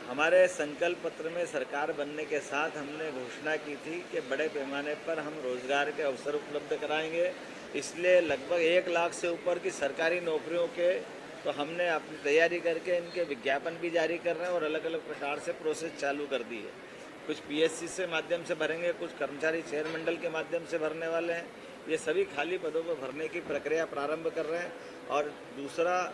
हमारे संकल्प पत्र में सरकार बनने के साथ हमने घोषणा की थी कि बड़े पैमाने पर हम रोजगार के अवसर उपलब्ध कराएंगे। इसलिए लगभग 1 लाख से ऊपर की सरकारी नौकरियों के तो हमने अपनी तैयारी करके इनके विज्ञापन भी जारी कर रहे हैं और अलग अलग प्रकार से प्रोसेस चालू कर दी है। कुछ पीएससी से माध्यम से भरेंगे, कुछ कर्मचारी चयन मंडल के माध्यम से भरने वाले हैं। ये सभी खाली पदों पर भरने की प्रक्रिया प्रारंभ कर रहे हैं। और दूसरा,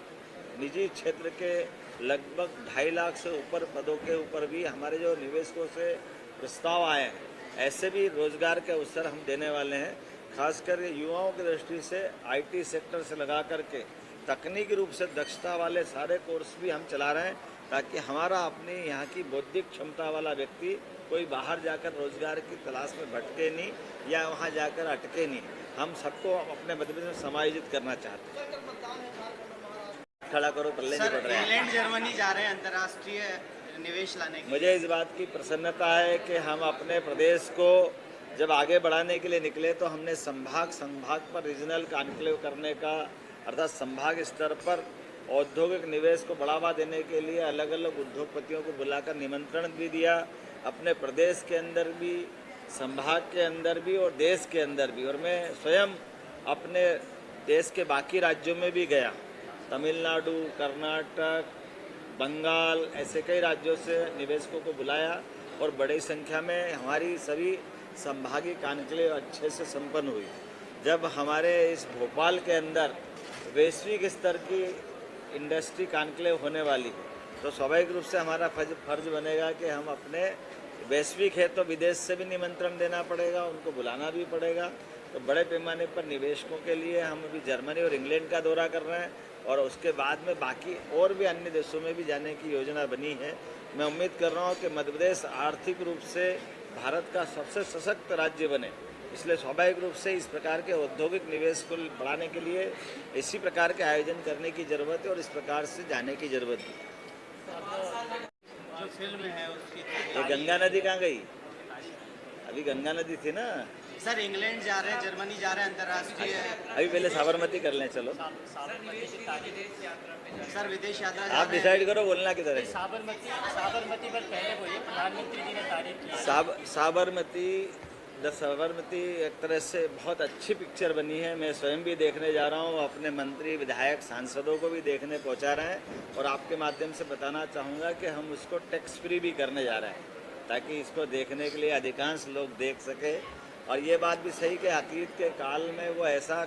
निजी क्षेत्र के लगभग 2.5 लाख से ऊपर पदों के ऊपर भी हमारे जो निवेशकों से प्रस्ताव आए हैं, ऐसे भी रोजगार के अवसर हम देने वाले हैं। खासकर युवाओं की दृष्टि से आईटी सेक्टर से लगा करके तकनीकी रूप से दक्षता वाले सारे कोर्स भी हम चला रहे हैं, ताकि हमारा अपनी यहाँ की बौद्धिक क्षमता वाला व्यक्ति कोई बाहर जाकर रोजगार की तलाश में भटके नहीं या वहाँ जाकर अटके नहीं। हम सबको अपने मध्य प्रदेश में समायोजित करना चाहते हैं। खड़ा करो, पल्ले नहीं पड़ रहे हैं। इंग्लैंड जर्मनी जा रहे हैं अंतर्राष्ट्रीय निवेश लाने के लिए। मुझे इस बात की प्रसन्नता है कि हम अपने प्रदेश को जब आगे बढ़ाने के लिए निकले तो हमने संभाग पर रीजनल कॉन्क्लेव करने का, अर्थात संभाग स्तर पर औद्योगिक निवेश को बढ़ावा देने के लिए अलग अलग उद्योगपतियों को बुलाकर निमंत्रण भी दिया। अपने प्रदेश के अंदर भी, संभाग के अंदर भी और देश के अंदर भी। और मैं स्वयं अपने देश के बाकी राज्यों में भी गया, तमिलनाडु, कर्नाटक, बंगाल, ऐसे कई राज्यों से निवेशकों को बुलाया और बड़ी संख्या में हमारी सभी संभागीय कॉन्क्लेव अच्छे से संपन्न हुई। जब हमारे इस भोपाल के अंदर वैश्विक स्तर की इंडस्ट्री कॉन्क्लेव होने वाली है, तो स्वाभाविक रूप से हमारा फर्ज बनेगा कि हम अपने, वैश्विक है तो विदेश से भी निमंत्रण देना पड़ेगा, उनको बुलाना भी पड़ेगा। तो बड़े पैमाने पर निवेशकों के लिए हम अभी जर्मनी और इंग्लैंड का दौरा कर रहे हैं और उसके बाद में बाकी और भी अन्य देशों में भी जाने की योजना बनी है। मैं उम्मीद कर रहा हूँ कि मध्य प्रदेश आर्थिक रूप से भारत का सबसे सशक्त राज्य बने। इसलिए स्वाभाविक रूप से इस प्रकार के औद्योगिक निवेश को बढ़ाने के लिए इसी प्रकार के आयोजन करने की ज़रूरत है और इस प्रकार से जाने की ज़रूरत है। जो फिल्म है उसकी ये गंगा नदी कहाँ गई? अभी गंगा नदी थी ना। सर, इंग्लैंड जा रहे हैं, जर्मनी जा रहे हैं अंतर्राष्ट्रीय। अभी पहले साबरमती कर लें, चलो। सर, विदेश यात्रा आप डिसाइड करो बोलना किधर है। साबरमती पर पहले बोलिए, प्रधानमंत्री जी ने तारीफ की। साबरमती एक तरह से बहुत अच्छी पिक्चर बनी है। मैं स्वयं भी देखने जा रहा हूँ, अपने मंत्री, विधायक, सांसदों को भी देखने पहुँचा रहे हैं और आपके माध्यम से बताना चाहूँगा कि हम उसको टैक्स फ्री भी करने जा रहे हैं, ताकि इसको देखने के लिए अधिकांश लोग देख सके। और ये बात भी सही कि अतीत के काल में वो ऐसा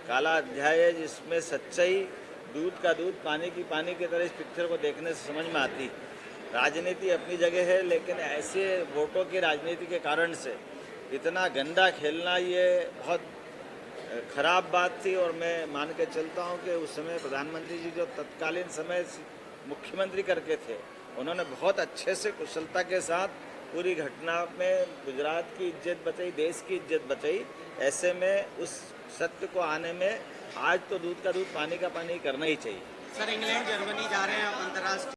काला अध्याय है जिसमें सच्चाई, दूध का दूध, पानी की पानी की तरह इस पिक्चर को देखने से समझ में आती। राजनीति अपनी जगह है, लेकिन ऐसे वोटों की राजनीति के कारण से इतना गंदा खेलना ये बहुत खराब बात थी। और मैं मान के चलता हूँ कि उस समय प्रधानमंत्री जी जो तत्कालीन समय मुख्यमंत्री करके थे, उन्होंने बहुत अच्छे से कुशलता के साथ पूरी घटना में गुजरात की इज्जत बचाई, देश की इज्जत बचाई। ऐसे में उस सत्य को आने में आज तो दूध का दूध, पानी का पानी करना ही चाहिए। सर, इंग्लैंड जर्मनी जा रहे हैं अंतर्राष्ट्रीय